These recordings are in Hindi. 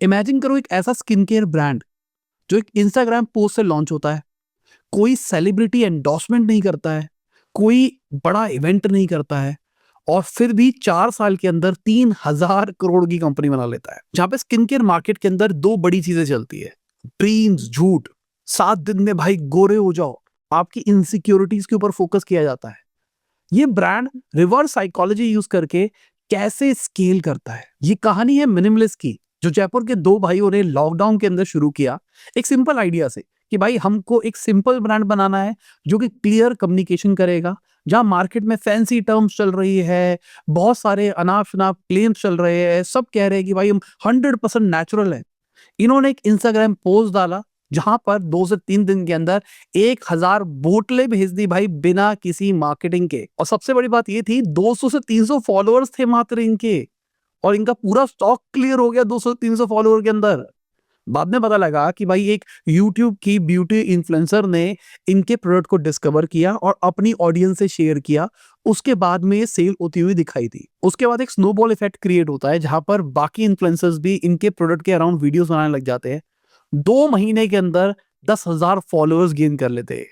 इमेजिन करो एक ऐसा स्किन केयर ब्रांड जो एक इंस्टाग्राम पोस्ट से लॉन्च होता है, कोई सेलिब्रिटी एंडोर्समेंट नहीं करता है, कोई बड़ा इवेंट नहीं करता है और फिर भी 4 साल के अंदर 3000 करोड़ की कंपनी बना लेता है। जहां पे स्किन केयर मार्केट के अंदर 2 बड़ी चीजें चलती है, ड्रीम्स, झूठ। 7 दिन में भाई गोरे हो जाओ, आपकी इनसिक्योरिटीज के ऊपर फोकस किया जाता है। ये ब्रांड रिवर्स साइकोलॉजी यूज करके कैसे स्केल करता है। ये कहानी है मिनिमलिस्ट की, जो जयपुर के 2 भाइयों ने लॉकडाउन के अंदर शुरू किया एक सिंपल आइडिया से कि भाई हमको एक सिंपल ब्रांड बनाना है जो कि क्लियर कम्युनिकेशन करेगा। जहां मार्केट में फैंसी टर्म्स चल रही है, बहुत सारे अनाप शनाप क्लेम्स चल रहे हैं, सब कह रहे हैं कि भाई हम 100% नेचुरल है। इन्होंने एक इंस्टाग्राम पोस्ट डाला जहां पर 2 से 3 दिन के अंदर 1000 बोतलें भेज दी भाई, बिना किसी मार्केटिंग के। और सबसे बड़ी बात ये थी 200 से 300 फॉलोअर्स थे मात्र इनके, और इनका पूरा स्टॉक क्लियर हो गया 200 300 फॉलोअर के अंदर। बाद में पता लगा कि भाई एक यूट्यूब की ब्यूटी इन्फ्लुएंसर ने इनके प्रोडक्ट को डिस्कवर किया और अपनी ऑडियंस से शेयर किया। उसके बाद में सेल होती हुई दिखाई दी। उसके बाद एक स्नोबॉल इफेक्ट क्रिएट होता है जहां पर बाकी इन्फ्लुएंसर्स भी इनके प्रोडक्ट के अराउंड वीडियोस बनाने लग जाते हैं। 2 महीने के अंदर 10,000 फॉलोअर्स गेन कर लेते हैं,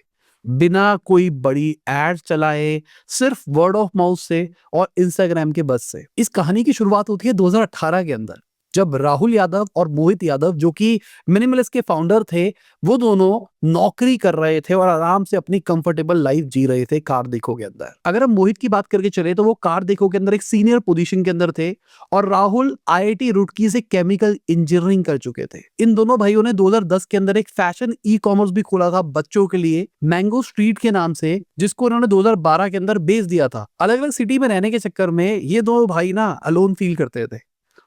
बिना कोई बड़ी एड चलाए, सिर्फ वर्ड ऑफ माउथ से और इंस्टाग्राम के बस से। इस कहानी की शुरुआत होती है 2018 के अंदर, जब राहुल यादव और मोहित यादव, जो कि मिनिमलिस्ट के फाउंडर थे, वो दोनों नौकरी कर रहे थे और आराम से अपनी कंफर्टेबल लाइफ जी रहे थे कार देखो के अंदर। अगर हम मोहित की बात करके चले तो वो कार देखो के अंदर एक सीनियर पोजीशन के अंदर थे और राहुल आईआईटी रुड़की से केमिकल इंजीनियरिंग कर चुके थे। इन दोनों भाइयों ने 2010 के अंदर एक फैशन ई कॉमर्स भी खोला था बच्चों के लिए, मैंगो स्ट्रीट के नाम से, जिसको उन्होंने 2012 के अंदर बेच दिया था। अलग अलग सिटी में रहने के चक्कर में ये दोनों भाई ना अलोन फील करते थे,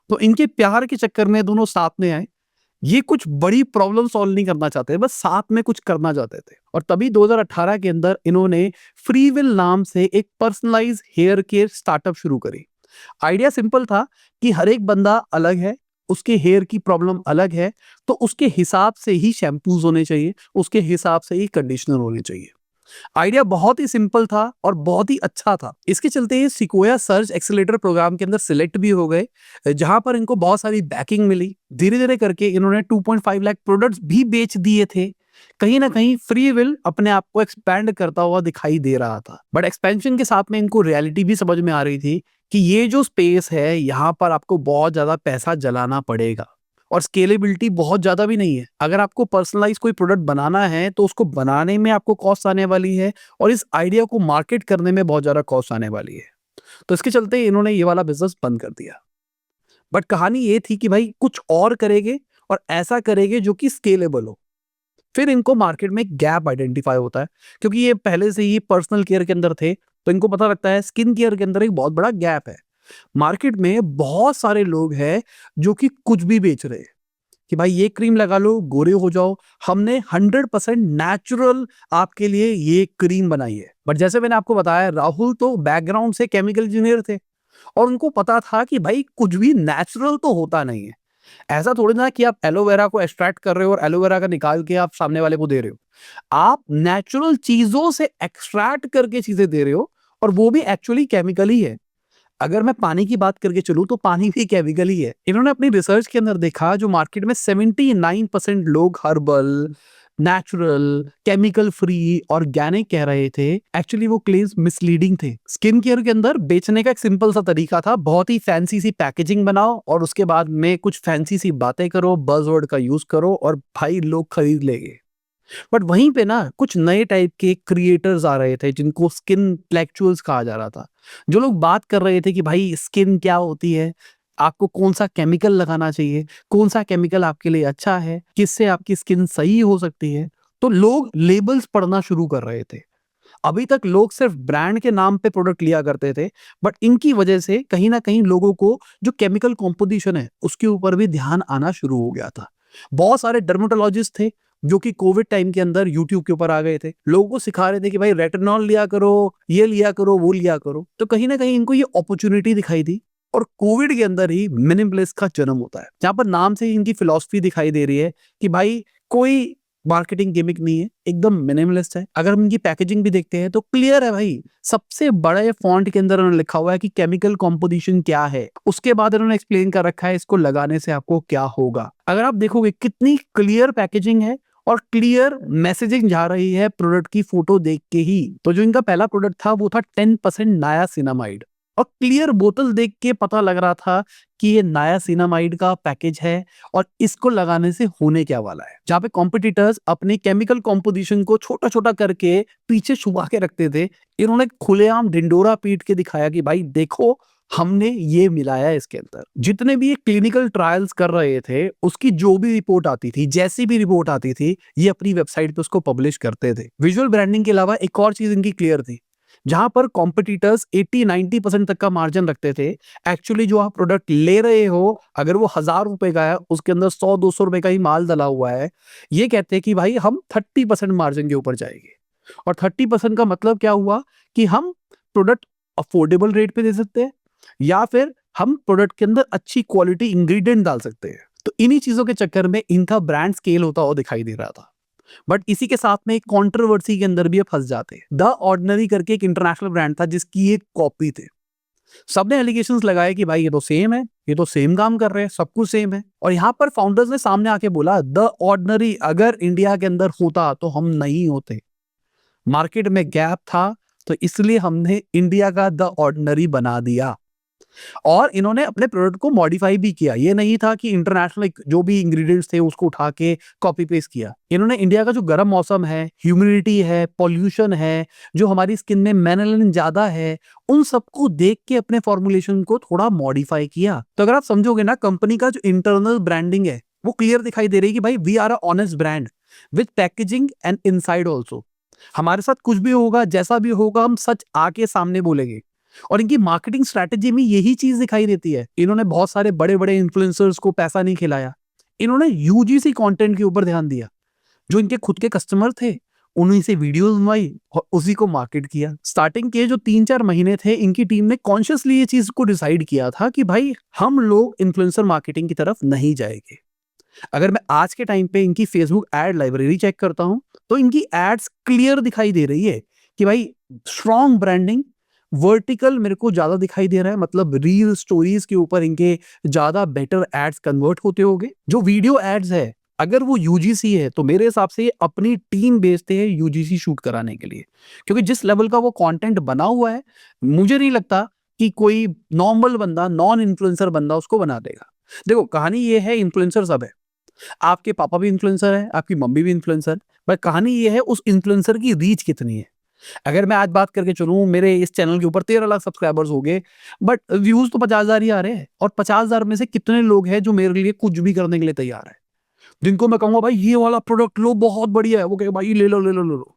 तो इनके प्यार के चक्कर में दोनों साथ में आए। ये कुछ बड़ी प्रॉब्लम सॉल्व नहीं करना चाहते, बस साथ में कुछ करना चाहते थे। और तभी 2018 के अंदर इन्होंने फ्रीविल नाम से एक पर्सनलाइज हेयर केयर स्टार्टअप शुरू करी। आइडिया सिंपल था कि हर एक बंदा अलग है, उसके हेयर की प्रॉब्लम अलग है, तो उसके हिसाब से ही शैम्पूज होने चाहिए, उसके हिसाब से ही कंडीशनर होने चाहिए। आइडिया बहुत ही सिंपल था और बहुत ही अच्छा था। इसके चलते ये सिकोया सर्च एक्सेलेरेटर प्रोग्राम के अंदर सिलेक्ट भी हो गए, जहां पर इनको बहुत सारी बैकिंग मिली। धीरे धीरे करके इन्होंने 2.5 लाख प्रोडक्ट्स भी बेच दिए थे। कहीं ना कहीं फ्री विल अपने आप को एक्सपैंड करता हुआ दिखाई दे रहा था, बट एक्सपेंशन के साथ में इनको रियलिटी भी समझ में आ रही थी कि ये जो स्पेस है यहाँ पर आपको बहुत ज्यादा पैसा जलाना पड़ेगा और स्केलेबिलिटी बहुत ज्यादा भी नहीं है। अगर आपको पर्सनलाइज कोई प्रोडक्ट बनाना है तो उसको बनाने में आपको कॉस्ट आने वाली है और इस आइडिया को मार्केट करने में बहुत ज्यादा कॉस्ट आने वाली है। तो इसके चलते इन्होंने ये वाला बिजनेस बंद कर दिया। बट कहानी ये थी कि भाई कुछ और करेंगे और ऐसा करेंगे जो कि स्केलेबल हो। फिर इनको मार्केट में गैप आइडेंटिफाई होता है, क्योंकि ये पहले से ही पर्सनल केयर के अंदर थे, तो इनको पता लगता है स्किन केयर के अंदर एक बहुत बड़ा गैप है। मार्केट में बहुत सारे लोग हैं जो कि कुछ भी बेच रहे हैं कि भाई ये क्रीम लगा लो गोरे हो जाओ, हमने 100% नेचुरल आपके लिए ये क्रीम बनाई है। बट जैसे मैंने आपको बताया, राहुल तो बैकग्राउंड से केमिकल इंजीनियर थे और उनको पता था कि भाई कुछ भी नेचुरल तो होता नहीं है। ऐसा थोड़ी ना कि आप एलोवेरा को एक्सट्रैक्ट कर रहे हो और एलोवेरा का निकाल के आप सामने वाले को दे रहे हो। आप नेचुरल चीजों से एक्सट्रैक्ट करके चीजें दे रहे हो और वो भी एक्चुअली केमिकल ही है। अगर मैं पानी की बात करके चलूं तो पानी भी केमिकल ही है। इन्होंने अपनी रिसर्च के अंदर देखा जो मार्केट में 79% लोग herbal, natural, chemical free, organic कह रहे थे, एक्चुअली वो क्लेम्स मिसलीडिंग थे। स्किन केयर के अंदर बेचने का एक सिंपल सा तरीका था, बहुत ही फैंसी सी पैकेजिंग बनाओ और उसके बाद में कुछ फैंसी सी बातें करो, बज़वर्ड का यूज करो और भाई लोग खरीद लेंगे। बट वहीं पे ना कुछ नए टाइप के क्रिएटर्स आ रहे थे जिनको स्किन इंटेलेक्चुअल्स कहा जा रहा था, जो लोग बात कर रहे थे कि भाई स्किन क्या होती है, आपको कौन सा केमिकल लगाना चाहिए, कौन सा केमिकल आपके लिए अच्छा है, किससे आपकी स्किन सही हो सकती है। तो लोग लेबल्स पढ़ना शुरू कर रहे थे। अभी तक लोग सिर्फ ब्रांड के नाम पे प्रोडक्ट लिया करते थे, बट इनकी वजह से कहीं ना कहीं लोगों को जो केमिकल कॉम्पोजिशन है उसके ऊपर भी ध्यान आना शुरू हो गया था। बहुत सारे डर्मेटोलॉजिस्ट थे जो कि कोविड टाइम के अंदर यूट्यूब के ऊपर आ गए थे, लोगों को सिखा रहे थे कि भाई रेटिनॉल लिया करो, ये लिया करो, वो लिया करो। तो कहीं ना कहीं इनको ये अपॉर्चुनिटी दिखाई दी और कोविड के अंदर ही मिनिमलिस्ट का जन्म होता है, जहां पर नाम से ही इनकी फिलॉसफी दिखाई दे रही है कि भाई कोई मार्केटिंग गिमिक नहीं है, एकदम मिनिमलिस्ट है। अगर हम इनकी पैकेजिंग भी देखते हैं तो क्लियर है भाई, सबसे बड़े फॉन्ट के अंदर उन्होंने लिखा हुआ है कि केमिकल कॉम्पोजिशन क्या है, उसके बाद उन्होंने एक्सप्लेन कर रखा है इसको लगाने से आपको क्या होगा। अगर आप देखोगे कितनी क्लियर पैकेजिंग है और क्लियर मैसेजिंग जा रही है प्रोडक्ट की फोटो देख के ही। तो जो इनका पहला प्रोडक्ट था वो था 10% नायासिनामाइड, और क्लियर बोतल देख के पता लग रहा था कि ये नायासिनामाइड का पैकेज है और इसको लगाने से होने क्या वाला है। जहां पे कॉम्पिटिटर्स अपने केमिकल कॉम्पोजिशन को छोटा छोटा करके पीछे छुपा के रखते थे, इन्होंने खुलेआम ढिंडोरा पीट के दिखाया कि भाई देखो हमने ये मिलाया है इसके अंदर। जितने भी ये क्लिनिकल ट्रायल्स कर रहे थे उसकी जो भी रिपोर्ट आती थी, जैसी भी रिपोर्ट आती थी, ये अपनी वेबसाइट पे उसको पब्लिश करते थे। विजुअल ब्रांडिंग के अलावा एक और चीज इनकी क्लियर थी, जहां पर कॉम्पिटिटर्स 80-90% तक का मार्जिन रखते थे, एक्चुअली जो आप प्रोडक्ट ले रहे हो अगर वो 1000 रुपए का है, उसके अंदर 100-200 रुपए का ही माल डला हुआ है, ये कहते हैं कि भाई हम 30% मार्जिन के ऊपर जाएंगे। और 30% का मतलब क्या हुआ कि हम प्रोडक्ट अफोर्डेबल रेट पे दे सकते हैं या फिर हम प्रोडक्ट के अंदर अच्छी क्वालिटी इंग्रेडिएंट डाल सकते हैं। तो इन्हीं चीजों के चक्कर में इनका ब्रांड स्केल होता हुआ दिखाई दे रहा था। बट इसी के साथ में एक कंट्रोवर्सी के अंदर भी ये फंस जाते हैं। द ऑर्डिनरी करके एक इंटरनेशनल ब्रांड था जिसकी एक कॉपी थे। सबने एलिगेशंस लगाए कि भाई ये तो सेम है, ये तो सेम काम कर रहे हैं, सब कुछ सेम है। और यहाँ पर फाउंडर्स ने सामने आके बोला द ऑर्डिनरी अगर इंडिया के अंदर होता तो हम नहीं होते, मार्केट में गैप था तो इसलिए हमने इंडिया का द ऑर्डिनरी बना दिया। और इन्होंने अपने प्रोडक्ट को मॉडिफाई भी किया, ये नहीं था कि इंटरनेशनल जो भी इंग्रेडिएंट्स थे उसको उठा के कॉपी पेस्ट किया। इन्होंने इंडिया का जो गर्म मौसम है, ह्यूमिडिटी है, पॉल्यूशन है, जो हमारी स्किन में मेलानिन ज्यादा है, उन सबको देख के अपने फॉर्मुलेशन को थोड़ा मॉडिफाई किया। तो अगर आप समझोगे ना, कंपनी का जो इंटरनल ब्रांडिंग है वो क्लियर दिखाई दे रही है कि भाई we are a honest brand with packaging and inside also. हमारे साथ कुछ भी होगा, जैसा भी होगा, हम सच आके सामने बोलेंगे। और इनकी मार्केटिंग स्ट्रैटेजी में यही चीज दिखाई देती है। इन्होंने बहुत सारे बड़े बड़े इन्फ्लुएंसर्स को पैसा नहीं खिलाया, इन्होंने यूजीसी कंटेंट के ऊपर ध्यान दिया। जो इनके खुद के कस्टमर थे उन्हीं से वीडियोस बनवाई और उसी को मार्केट किया। स्टार्टिंग के जो 3-4 महीने थे, इनकी टीम ने कॉन्शियसली ये चीज को डिसाइड किया था कि भाई हम लोग इन्फ्लुएंसर मार्केटिंग की तरफ नहीं जाएंगे। अगर मैं आज के टाइम पे इनकी फेसबुक एड लाइब्रेरी चेक करता हूं तो इनकी एड्स क्लियर दिखाई दे रही है कि भाई स्ट्रॉन्ग ब्रांडिंग, वर्टिकल मेरे को ज्यादा दिखाई दे रहा है, मतलब रील स्टोरीज के ऊपर इनके ज्यादा बेटर एड्स कन्वर्ट होते होंगे। जो वीडियो एड्स है अगर वो यूजीसी है तो मेरे हिसाब से ये अपनी टीम भेजते हैं यूजीसी शूट कराने के लिए, क्योंकि जिस लेवल का वो कंटेंट बना हुआ है मुझे नहीं लगता कि कोई नॉर्मल बंदा, नॉन इन्फ्लुएंसर बंदा उसको बना देगा। देखो कहानी ये है, इन्फ्लुएंसर सब है, आपके पापा भी इन्फ्लुएंसर है, आपकी मम्मी भी इन्फ्लुएंसर, बट कहानी ये है उस इन्फ्लुएंसर की रीच कितनी है। अगर मैं आज बात करके चलूं, मेरे इस चैनल के ऊपर 13 लाख सब्सक्राइबर्स हो गए, बट व्यूज तो 50,000 ही आ रहे हैं, और 50,000 में से कितने लोग हैं जो मेरे लिए कुछ भी करने के लिए तैयार है, जिनको मैं कहूंगा भाई ये वाला प्रोडक्ट लो बहुत बढ़िया है, वो कहे भाई ले लो ले लो ले लो।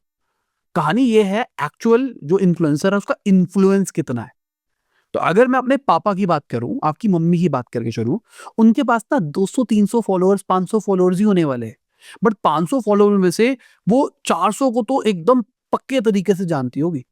कहानी ये है एक्चुअल जो इन्फ्लुएंसर है उसका इन्फ्लुएंस कितना है। तो अगर मैं अपने पापा की बात करूं, आपकी मम्मी की बात करके चलूं, उनके पास ना 200-300 फॉलोअर्स, 500 फॉलोअर्स ही होने वाले हैं, बट 500 फॉलोअर में से वो 400 को तो एकदम पक्के तरीके से जानती होगी।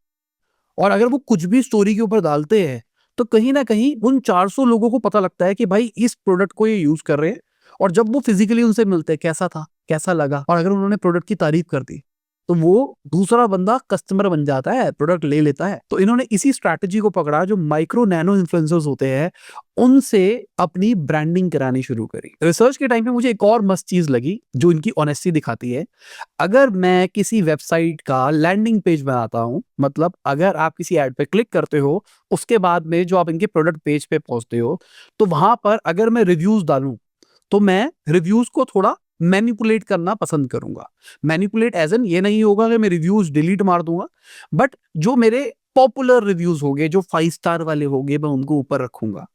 और अगर वो कुछ भी स्टोरी के ऊपर डालते हैं तो कहीं ना कहीं उन 400 लोगों को पता लगता है कि भाई इस प्रोडक्ट को ये यूज कर रहे हैं, और जब वो फिजिकली उनसे मिलते हैं कैसा था, कैसा लगा, और अगर उन्होंने प्रोडक्ट की तारीफ कर दी तो वो दूसरा बंदा कस्टमर बन जाता है, प्रोडक्ट ले लेता है। तो इन्होंने इसी स्ट्रैटेजी को पकड़ा, जो माइक्रो नैनो इन्फ्लुएंसर्स होते हैं उनसे अपनी ब्रांडिंग करानी शुरू करी। रिसर्च के टाइम पे मुझे एक और मस्त चीज लगी जो इनकी ऑनेस्टी दिखाती है। अगर मैं किसी वेबसाइट का लैंडिंग पेज बनाता हूं, मतलब अगर आप किसी एड पे क्लिक करते हो उसके बाद में जो आप इनके प्रोडक्ट पेज पे पहुंचते हो, तो वहां पर अगर मैं रिव्यूज डालूं तो मैं रिव्यूज को थोड़ा मैनिपुलेट करना पसंद करूंगा। मैनिपुलेट एज एन ये नहीं होगा कि मैं रिव्यूज डिलीट मार दूंगा, बट जो मेरे पॉपुलर रिव्यूज होंगे, जो 5 स्टार वाले होंगे, मैं उनको ऊपर रखूंगा,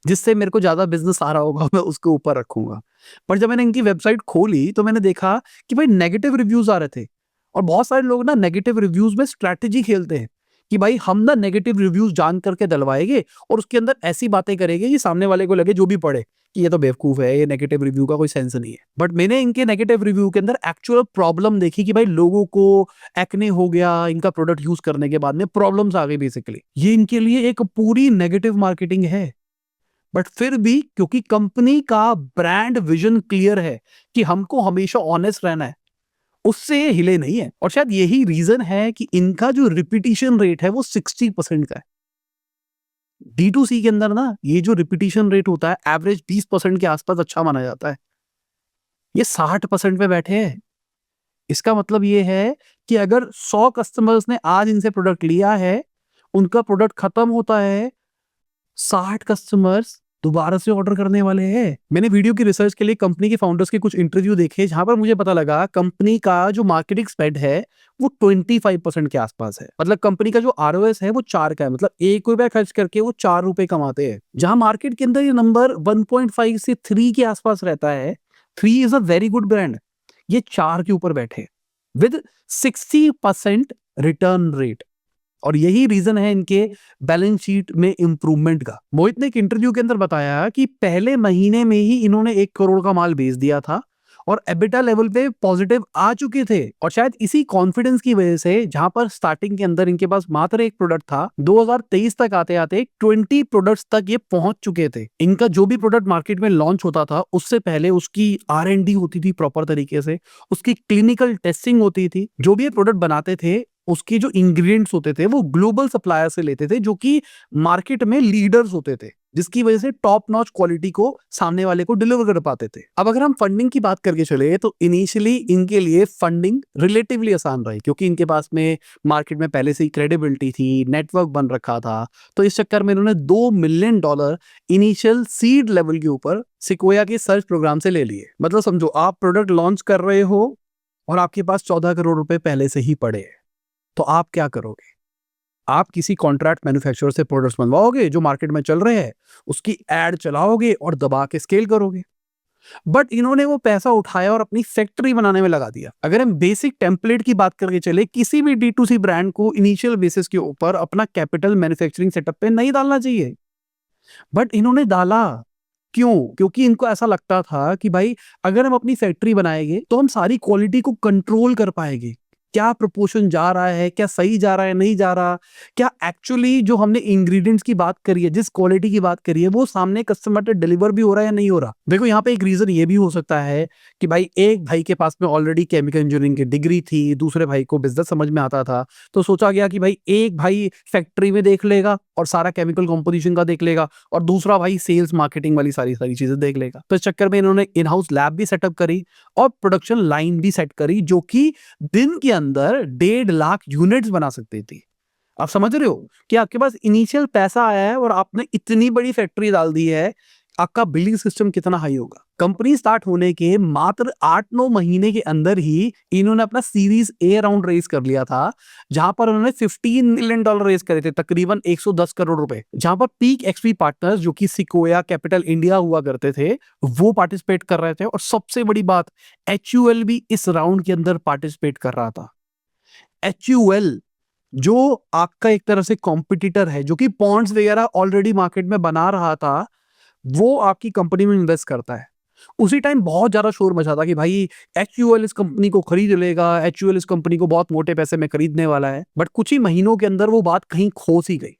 जिससे मेरे को ज्यादा बिजनेस आ रहा होगा मैं उसको ऊपर रखूंगा। पर जब मैंने इनकी वेबसाइट खोली तो मैंने देखा कि भाई नेगेटिव रिव्यूज आ रहे थे, और बहुत सारे लोग ना नेगेटिव रिव्यूज में स्ट्रैटेजी खेलते हैं कि भाई हम ना नेगेटिव रिव्यूज जान करके डलवाएंगे और उसके अंदर ऐसी बातें करेंगे कि सामने वाले को लगे, जो भी पढ़े, कि ये तो बेवकूफ है, ये नेगेटिव रिव्यू का कोई सेंस नहीं है। बट मैंने इनके नेगेटिव रिव्यू के अंदर एक्चुअल प्रॉब्लम देखी कि भाई लोगों को एक्ने हो गया इनका प्रोडक्ट यूज करने के बाद में, प्रॉब्लम्स आ गई बेसिकली। ये इनके लिए एक पूरी नेगेटिव मार्केटिंग है। बट फिर भी क्योंकि कंपनी का ब्रांड विजन क्लियर है कि हमको हमेशा ऑनेस्ट रहना है, उससे ये हिले नहीं है। और शायद यही रीजन है कि इनका जो रिपीटिशन रेट है वो 60% का है। D2C के अंदर ना ये जो रिपीटिशन रेट होता है एवरेज 20% के आसपास अच्छा माना जाता है। ये 60% पे बैठे हैं। इसका मतलब ये है कि अगर 100 कस्टमर्स ने आज इनसे प्रोडक्ट लिया है, उनका प्रोडक्ट खत्म होता है, 60 कस्टमर्स दोबारा से ऑर्डर करने वाले हैं। मैंने वीडियो की रिसर्च के लिए कंपनी के फाउंडर्स के कुछ इंटरव्यू देखे, जहां पर मुझे पता लगा कंपनी का जो मार्केटिंग स्पेंड है वो 25% के आसपास है। मतलब कंपनी का जो ROS है वो 4 का है, मतलब ₹1 खर्च करके वो ₹4 कमाते हैं। जहां मार्केट के अंदर ये नंबर 1.5 से 3 के आसपास रहता है। 3 is a very good brand. ये 4 के ऊपर बैठे विद 60% रिटर्न रेट। और यही रीजन है इनके बैलेंस शीट में इंप्रूवमेंट का। मोहित ने एक इंटरव्यू के अंदर बताया कि पहले महीने में ही इन्होंने 1 करोड़ का माल बेच दिया था और एबिटा लेवल पे पॉजिटिव आ चुके थे। और शायद इसी कॉन्फिडेंस की वजह से, जहां पर स्टार्टिंग के अंदर इनके पास मात्र एक प्रोडक्ट था, 2023 तक आते आते 20 प्रोडक्ट्स तक ये पहुंच चुके थे। इनका जो भी प्रोडक्ट मार्केट में लॉन्च होता था उससे पहले उसकी R&D होती थी प्रॉपर तरीके से, उसकी क्लिनिकल टेस्टिंग होती थी। जो भी ये प्रोडक्ट बनाते थे उसके जो इंग्रेडिएंट्स होते थे वो ग्लोबल सप्लायर से लेते थे, जो कि मार्केट में लीडर्स होते थे, जिसकी वजह से टॉप नॉच क्वालिटी को सामने वाले को डिलीवर कर पाते थे। अब अगर हम फंडिंग की बात करके चले तो इनिशियली इनके लिए फंडिंग रिलेटिवली आसान रही, क्योंकि इनके पास में मार्केट में पहले से ही क्रेडिबिलिटी थी, नेटवर्क बन रखा था। तो इस चक्कर में इन्होंने $2 मिलियन इनिशियल सीड लेवल के ऊपर सिक्वोया के सर्च प्रोग्राम से ले लिए। मतलब समझो आप प्रोडक्ट लॉन्च कर रहे हो और आपके पास 14 करोड़ रुपए पहले से ही पड़े हैं, तो आप क्या करोगे? आप किसी कॉन्ट्रैक्ट मैन्युफैक्चरर से प्रोडक्ट्स बनवाओगे जो मार्केट में चल रहे हैं, उसकी एड चलाओगे और दबा के स्केल करोगे। बट इन्होंने वो पैसा उठाया और अपनी फैक्ट्री बनाने में लगा दिया। अगर हम बेसिक टेम्पलेट की बात करके चले, किसी भी D2C ब्रांड को इनिशियल बेसिस के ऊपर अपना कैपिटल मैन्युफैक्चरिंग सेटअप पे नहीं डालना चाहिए, बट इन्होंने डाला। क्यों? क्योंकि इनको ऐसा लगता था कि भाई अगर हम अपनी फैक्ट्री बनाएंगे तो हम सारी क्वालिटी को कंट्रोल कर पाएंगे। क्या प्रोपोर्शन जा रहा है, क्या सही जा रहा है, नहीं जा रहा, क्या एक्चुअली जो हमने इंग्रेडिएंट्स की बात करी है, जिस क्वालिटी की बात करी है, वो सामने कस्टमर तक डिलीवर भी हो रहा है या नहीं हो रहा। देखो यहाँ पे एक रीजन ये भी हो सकता है कि भाई एक भाई के पास में ऑलरेडी केमिकल इंजीनियरिंग की डिग्री थी, दूसरे भाई को बिजनेस समझ में आता था, तो सोचा गया कि भाई एक भाई फैक्ट्री में देख लेगा और सारा केमिकल कंपोजिशन का देख लेगा, और दूसरा भाई सेल्स मार्केटिंग वाली सारी सारी चीजें देख लेगा। तो इस चक्कर में इन्होंने इन हाउस लैब भी सेटअप करी और प्रोडक्शन लाइन भी सेट करी, जो कि दिन के अंदर 1.5 लाख यूनिट्स बना सकती थी। आप समझ रहे हो कि आपके पास इनिशियल पैसा आया है और आपने इतनी बड़ी फैक्ट्री डाल दी है, आपका बिलिंग सिस्टम कितना हाई होगा। कंपनी स्टार्ट होने के मात्र 8-9 महीने के अंदर ही इन्होंने अपना सीरीज ए राउंड रेज कर लिया था, जहां पर उन्होंने $15 मिलियन रेज करे थे, तकरीबन 110 करोड़ रुपए। जहां पर पीक एक्सपी पार्टनर्स, जो कि सिक्वोया कैपिटल इंडिया हुआ करते थे, वो पार्टिसिपेट कर रहे थे। और सबसे बड़ी बात, HUL भी इस राउंड के अंदर पार्टिसिपेट कर रहा था। HUL जो आपका एक तरह से कॉम्पिटिटर है, जो कि पॉन्ड्स वगैरह ऑलरेडी मार्केट में बना रहा था, वो आपकी कंपनी में इन्वेस्ट करता है। उसी टाइम बहुत ज्यादा शोर मचा था कि भाई HUL इस कंपनी को खरीद लेगा, HUL इस कंपनी को बहुत मोटे पैसे में खरीदने वाला है। बट कुछ ही महीनों के अंदर वो बात कहीं खो सी गई।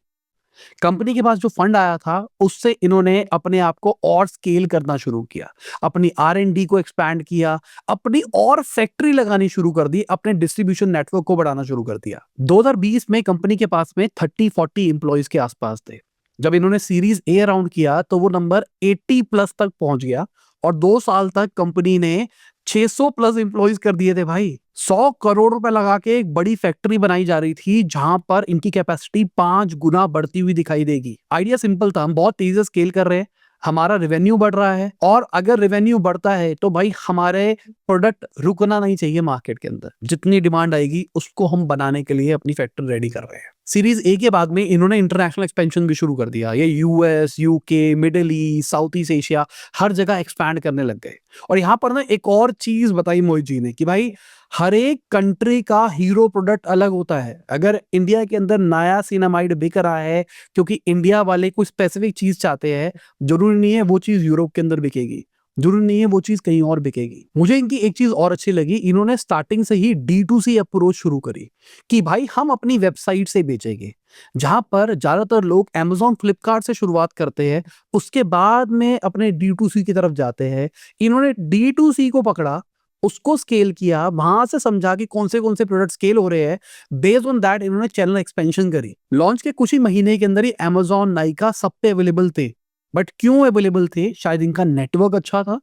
कंपनी के पास जो फंड आया था उससे इन्होंने अपने आप को और स्केल करना शुरू किया, अपनी R&D को एक्सपैंड किया, अपनी और फैक्ट्री लगानी शुरू कर दी, अपने डिस्ट्रीब्यूशन नेटवर्क को बढ़ाना शुरू कर दिया। 2020 में कंपनी के पास में 30-40 एम्प्लॉइज के आसपास थे। जब इन्होंने सीरीज ए राउंड किया तो वो नंबर 80 प्लस तक पहुंच गया और 2 साल तक कंपनी ने 600 प्लस एम्प्लॉइज कर दिए थे भाई। 100 करोड़ रुपए लगा के एक बड़ी फैक्ट्री बनाई जा रही थी, जहां पर इनकी कैपेसिटी 5 गुना बढ़ती हुई दिखाई देगी। आइडिया सिंपल था, हम बहुत तेजी से स्केल कर रहे हैं, हमारा रेवेन्यू बढ़ रहा है, और अगर रेवेन्यू बढ़ता है तो भाई हमारे प्रोडक्ट रुकना नहीं चाहिए मार्केट के अंदर। जितनी डिमांड आएगी उसको हम बनाने के लिए अपनी फैक्ट्री रेडी कर रहे हैं। सीरीज ए के बाद में इन्होंने इंटरनेशनल एक्सपेंशन भी शुरू कर दिया। ये US, UK, Middle East, south east Asia, हर जगह एक्सपैंड करने लग गए। और यहाँ पर ना एक और चीज बताई मोहित जी ने कि भाई हर एक कंट्री का हीरो प्रोडक्ट अलग होता है। अगर इंडिया के अंदर नया सिनेमाइड बिक रहा है क्योंकि इंडिया वाले कोई स्पेसिफिक चीज चाहते हैं, जरूरी नहीं है वो चीज यूरोप के अंदर बिकेगी, जरूरी नहीं है वो चीज कहीं और बिकेगी। मुझे इनकी एक चीज और अच्छी लगी, इन्होंने स्टार्टिंग से ही D2C अप्रोच शुरू करी कि भाई हम अपनी वेबसाइट से बेचेंगे। जहां पर ज्यादातर लोग Amazon, फ्लिपकार्ट से शुरुआत करते हैं, उसके बाद में अपने D2C की तरफ जाते हैं। इन्होंने D2C को पकड़ा उसको स्केल किया, वहां से समझा कि कौन से प्रोडक्ट स्केल हो रहे हैं। बेस्ड ऑन दैट इन्होंने चैनल एक्सपेंशन करी। लॉन्च के कुछ ही महीने के अंदर ही अमेजॉन, नाइका सब पे अवेलेबल थे। बट क्यों अवेलेबल थे? शायद इनका नेटवर्क अच्छा था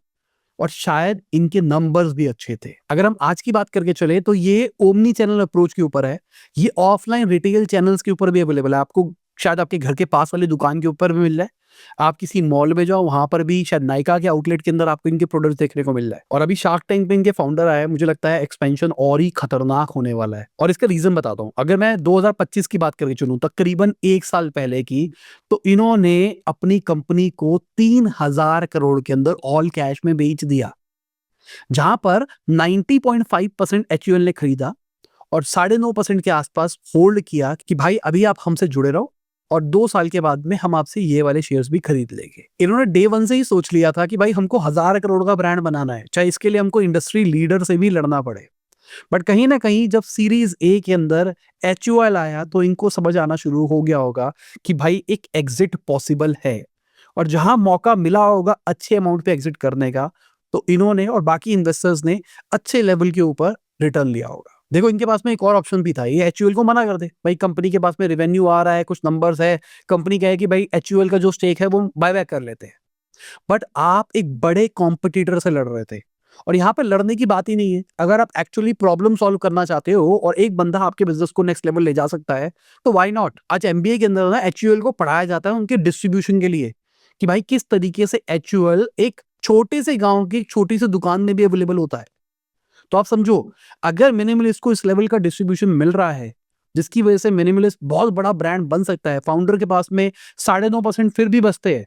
और शायद इनके नंबर्स भी अच्छे थे। अगर हम आज की बात करके चले तो ये ओमनी चैनल अप्रोच के ऊपर है। ये ऑफलाइन रिटेल चैनल्स के ऊपर भी अवेलेबल है। आपको शायद आपके घर के पास वाली दुकान के ऊपर भी मिल रहा है। आप किसी मॉल में जाओ, वहां पर भी शायद नायका के आउटलेट के अंदर आपको इनके प्रोडक्ट्स देखने को मिल रहा है। और अभी शार्क टैंक पे इनके फाउंडर आए, मुझे लगता है एक्सपेंशन और ही खतरनाक होने वाला है। और इसका रीजन बताता हूँ। अगर मैं 2025 की बात करके चलूं, तकरीबन 1 साल पहले की, तो इन्होंने अपनी कंपनी को 3,000 करोड़ के अंदर ऑल कैश में बेच दिया, जहां पर 90.5% एचयूएल ने खरीदा और 9.5% के आसपास होल्ड किया कि भाई अभी आप हमसे जुड़े रहो और 2 साल के बाद में हम आपसे ये वाले शेयर्स भी खरीद लेंगे। इन्होंने डे वन से ही सोच लिया था कि भाई हमको 1,000 करोड़ का ब्रांड बनाना है, चाहे इसके लिए हमको इंडस्ट्री लीडर से भी लड़ना पड़े। बट कहीं ना कहीं जब सीरीज ए के अंदर एचयूएल आया तो इनको समझ आना शुरू हो गया होगा कि भाई एक एग्जिट पॉसिबल है, और जहां मौका मिला होगा अच्छे अमाउंट पे एग्जिट करने का, तो इन्होंने और बाकी इन्वेस्टर्स ने अच्छे लेवल के ऊपर रिटर्न लिया होगा। देखो, इनके पास में एक और ऑप्शन भी था, ये एचयूएल को मना कर दे, भाई कंपनी के पास में रेवेन्यू आ रहा है, कुछ नंबर्स है, कंपनी कहे कि भाई एचयूएल का जो स्टेक है वो बायबैक कर लेते हैं। बट आप एक बड़े कॉम्पिटिटर से लड़ रहे थे, और यहाँ पे लड़ने की बात ही नहीं है। अगर आप एक्चुअली प्रॉब्लम सॉल्व करना चाहते हो और एक बंदा आपके बिजनेस को नेक्स्ट लेवल ले जा सकता है, तो व्हाई नॉट। आज एमबीए के अंदर ना एचयूएल को पढ़ाया जाता है उनके डिस्ट्रीब्यूशन के लिए, कि भाई किस तरीके से एचयूएल एक छोटे से गांव की छोटी सी दुकान में भी अवेलेबल होता है। तो आप समझो, अगर मिनिमलिस्ट को इस लेवल का डिस्ट्रीब्यूशन मिल रहा है, जिसकी वजह से मिनिमलिस्ट बहुत बड़ा ब्रांड बन सकता है, फाउंडर के पास में 9.5% फिर भी बचते हैं,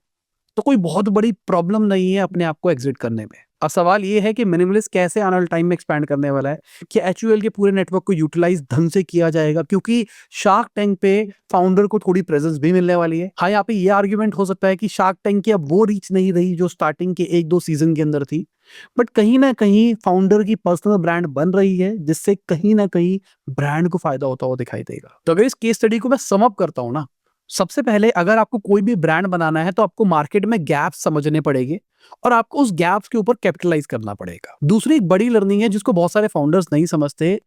तो कोई बहुत बड़ी प्रॉब्लम नहीं है अपने आप को एग्जिट करने में। अब सवाल ये है कि मिनिमलिस्ट कैसे आने वाले टाइम में एक्सपैंड करने वाला है, कि एचयूएल के पूरे नेटवर्क को यूटिलाइज ढंग से किया जाएगा, क्योंकि शार्क टैंक पे फाउंडर को थोड़ी प्रेजेंस भी मिलने वाली है। हाँ, यहाँ पे ये आर्ग्यूमेंट हो सकता है कि शार्क टैंक की अब वो रीच नहीं रही जो स्टार्टिंग के 1-2 सीजन के अंदर थी, बट कहीं ना कहीं फाउंडर की पर्सनल ब्रांड बन रही है, जिससे कहीं ना कहीं ब्रांड को फायदा होता हुआ दिखाई देगा। तो अगर इस केस स्टडी को मैं सम अप करता हूं ना, सबसे पहले अगर आपको कोई भी ब्रांड बनाना है तो आपको मार्केट में गैप्स समझने पड़ेंगे और आपको उस गैप्स के ऊपर कैपिटलाइज करना पड़ेगा। दूसरी एक बड़ी लर्निंग है जिसको बहुत सारे फाउंडर्स नहीं समझते।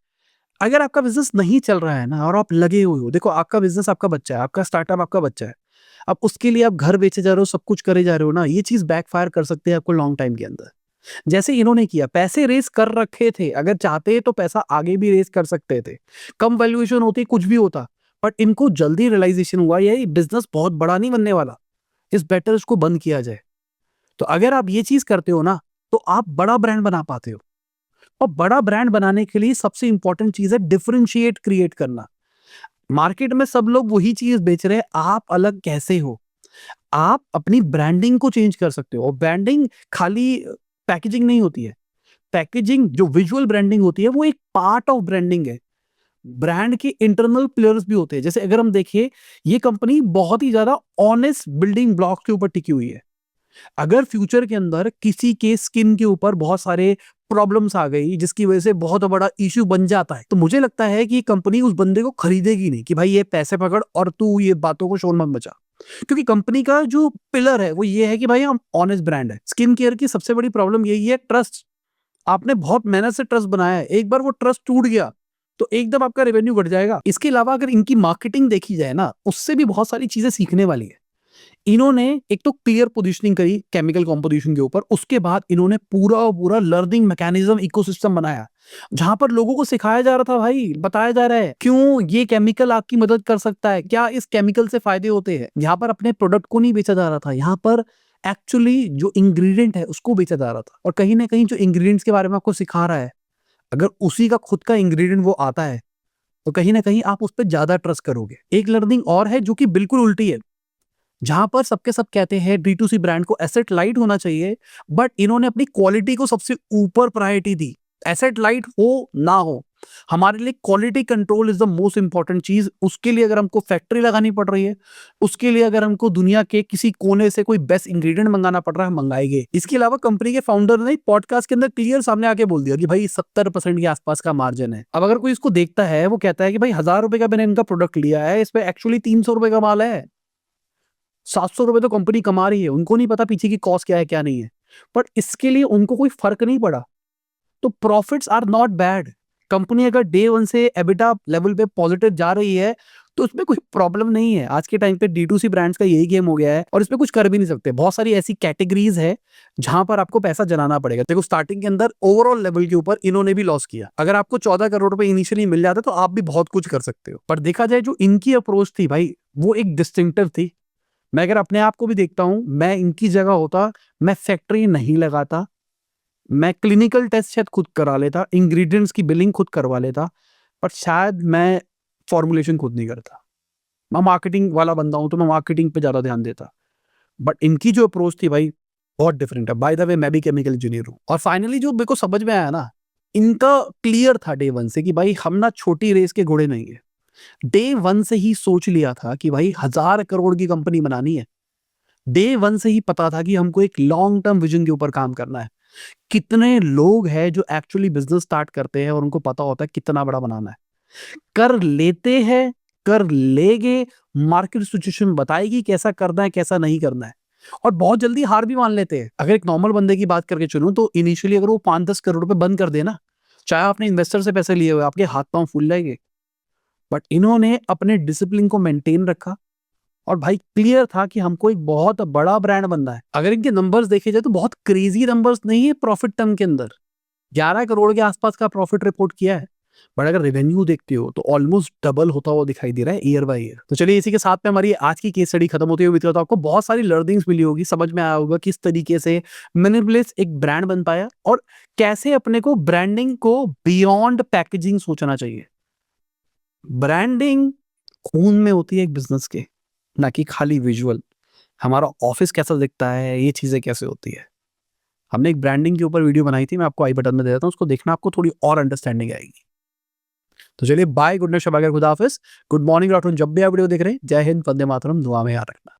अगर आपका बिजनेस नहीं चल रहा है ना और आप लगे हुए हो, देखो आपका बिजनेस आपका बच्चा है, आपका स्टार्टअप आपका बच्चा है, अब उसके लिए आप घर बेचे जा रहे हो, सब कुछ करे जा रहे हो ना, ये चीज बैकफायर कर सकते हैं आपको लॉन्ग टाइम के अंदर। जैसे इन्होंने किया, पैसे रेस कर रखे थे, अगर चाहते तो पैसा आगे भी रेस कर सकते थे, कम वैल्यूएशन होती, कुछ भी होता, बट इनको जल्दी रियलाइजेशन हुआ ये बिजनेस बहुत बड़ा नहीं बनने वाला, इस बेटर इसको बंद किया जाए। तो अगर आप ये चीज करते हो ना, तो आप बड़ा ब्रांड बना पाते हो। और बड़ा ब्रांड बनाने के लिए सबसे इंपॉर्टेंट चीज है डिफरेंशिएट क्रिएट करना। मार्केट में सब लोग वही चीज बेच रहे हैं, आप अलग कैसे हो? आप अपनी ब्रांडिंग को चेंज कर सकते हो। और ब्रांडिंग खाली पैकेजिंग नहीं होती है। पैकेजिंग जो विजुअल ब्रांडिंग होती है वो एक पार्ट ऑफ ब्रांडिंग है। ब्रांड के इंटरनल प्लेयर्स भी होते हैं। जैसे अगर हम देखिए, ये कंपनी बहुत ही ज्यादा ऑनेस्ट बिल्डिंग ब्लॉक के ऊपर टिकी हुई है। अगर फ्यूचर के अंदर किसी के स्किन के ऊपर बहुत सारे प्रॉब्लम्स आ गई, जिसकी वजह से बहुत बड़ा इश्यू बन जाता है, तो मुझे लगता है कि कंपनी उस बंदे को खरीदेगी नहीं कि भाई ये पैसे पकड़ और तू ये बातों को शोर मत मचा। क्योंकि कंपनी का जो पिलर है वो ये है कि भाई हम ऑनेस्ट ब्रांड है। स्किन केयर की सबसे बड़ी प्रॉब्लम यही है, ट्रस्ट। आपने बहुत मेहनत से ट्रस्ट बनाया है, एक बार वो ट्रस्ट टूट गया तो एकदम आपका रेवेन्यू घट जाएगा। इसके अलावा अगर इनकी मार्केटिंग देखी जाए ना, उससे भी बहुत सारी चीजें सीखने वाली है। इन्होंने एक तो क्लियर पोजीशनिंग करी केमिकल कंपोजिशन के ऊपर, उसके बाद इन्होंने पूरा लर्निंग मैकेनिज्म इकोसिस्टम बनाया, जहां पर लोगों को सिखाया जा रहा था, भाई बताया जा रहा है क्यों ये केमिकल आपकी मदद कर सकता है, क्या इस केमिकल से फायदे होते हैं। यहाँ पर अपने प्रोडक्ट को नहीं बेचा जा रहा था, यहाँ पर एक्चुअली जो इंग्रेडिएंट है उसको बेचा जा रहा था। और कहीं ना कहीं जो इंग्रेडिएंट्स के बारे में आपको सिखा रहा है, अगर उसी का खुद का इंग्रेडिएंट वो आता है, तो कहीं ना कहीं आप उस पर ज्यादा ट्रस्ट करोगे। एक लर्निंग और है जो कि बिल्कुल उल्टी है, जहां पर सबके सब कहते हैं D2C ब्रांड को एसेट लाइट होना चाहिए, बट इन्होंने अपनी क्वालिटी को सबसे ऊपर प्रायोरिटी दी। एसेट लाइट हो ना हो, हमारे लिए quality control is the most important चीज। उसके लिए अगर हमको फैक्ट्री लगानी पड़ रही है, उसके लिए अगर हमको दुनिया के किसी कोने से कोई बेस्ट इंग्रेडिएंट मंगाना पड़ रहा है, मंगाएंगे। इसके अलावा कंपनी के फाउंडर ने पॉडकास्ट के अंदर क्लियर सामने आके बोल दिया कि भाई 70% के आसपास का मार्जिन है। अब अगर कोई इसको देखता है, वो कहता है कि भाई 1,000 रुपए का मैंने इनका प्रोडक्ट लिया है, इस पे एक्चुअली 300 रुपए का माल है, 700 रुपए तो कंपनी कमा रही है, उनको नहीं पता पीछे की कॉस्ट क्या है क्या नहीं है, बट इसके लिए उनको कोई फर्क नहीं पड़ा। तो profits are not bad. Company अगर डे वन से एबिटा लेवल पे पॉजिटिव जा रही है तो उसमें कोई प्रॉब्लम नहीं है। आज के टाइम पे D2C ब्रांड्स का यही गेम हो गया है और इसमें कुछ कर भी नहीं सकते। बहुत सारी ऐसी कैटेगरीज है जहां पर आपको पैसा जलाना पड़ेगा। देखो स्टार्टिंग के अंदर ओवरऑल लेवल के ऊपर इन्होंने भी लॉस किया। अगर आपको 14 करोड़ रुपए इनिशियली मिल जाता तो आप भी बहुत कुछ कर सकते हो। पर देखा जाए जो इनकी अप्रोच थी भाई, वो एक डिस्टिंक्टिव थी। मैं अगर अपने आप को भी देखता हूं, मैं इनकी जगह होता, मैं फैक्ट्री नहीं लगाता, मैं क्लिनिकल टेस्ट शायद खुद करा लेता, इंग्रेडिएंट्स की बिलिंग खुद करवा लेता, पर शायद मैं फॉर्मुलेशन खुद नहीं करता। मैं मार्केटिंग वाला बंदा हूं तो मैं मार्केटिंग पे ज्यादा ध्यान देता। बट इनकी जो अप्रोच थी भाई बहुत डिफरेंट है। बाय द वे मैं भी केमिकल इंजीनियर हूं और फाइनली जो मेरे को समझ में आया ना, इनका क्लियर था डे वन से कि भाई हम ना छोटी रेस के घोड़े नहीं है। डे वन से ही सोच लिया था कि भाई 1000 करोड़ की कंपनी बनानी है। डे वन से ही पता था कि हमको एक लॉन्ग टर्म विजन के ऊपर काम करना है। कितने लोग हैं जो एक्चुअली बिजनेस स्टार्ट करते हैं और उनको पता होता है कितना बड़ा बनाना है, कर लेते हैं, कर लेंगे, मार्केट सिचुएशन बताएगी कैसा करना है कैसा नहीं करना है, और बहुत जल्दी हार भी मान लेते हैं। अगर एक नॉर्मल बंदे की बात करके चलूं तो इनिशियली अगर वो 5-10 करोड़ रुपए बंद कर देना, चाहे आपने इन्वेस्टर से पैसे लिए हुए, आपके हाथ पांव फूल जाएंगे। बट इन्होंने अपने डिसिप्लिन को मेंटेन रखा और भाई क्लियर था कि हमको एक बहुत बड़ा ब्रांड बनना है। अगर इनके नंबर्स देखे जाए तो बहुत क्रेजी नंबर्स नहीं है प्रॉफिट टर्म के अंदर। 11 करोड़ के आसपास का प्रॉफिट रिपोर्ट किया है। बट अगर रेवेन्यू देखते हो तो ऑलमोस्ट डबल होता हुआ दिखाई दे रहा है ईयर बाय ईयर। तो चलिए इसी के साथ में हमारी आज की केस स्टडी खत्म होती हुई तो आपको बहुत सारी लर्निंग्स मिली होगी, समझ में आया होगा किस तरीके से मिनिमलिस्ट एक ब्रांड बन पाया और कैसे अपने को ब्रांडिंग को बियॉन्ड पैकेजिंग सोचना चाहिए। ब्रांडिंग खून में होती है एक बिजनेस के, ना कि खाली विजुअल। हमारा ऑफिस कैसा दिखता है, ये चीजें कैसे होती है। हमने एक ब्रांडिंग के ऊपर वीडियो बनाई थी, मैं आपको आई बटन में दे देता हूँ, उसको देखना, आपको थोड़ी और अंडरस्टैंडिंग आएगी। तो चलिए बाय, गुड नाइट, शब खुदा हाफिज, गुड मॉर्निंग, आफ्टरनून, जब भी आप वीडियो देख रहे हैं, जय हिंद, वंदे मातरम, दुआ में याद रखना।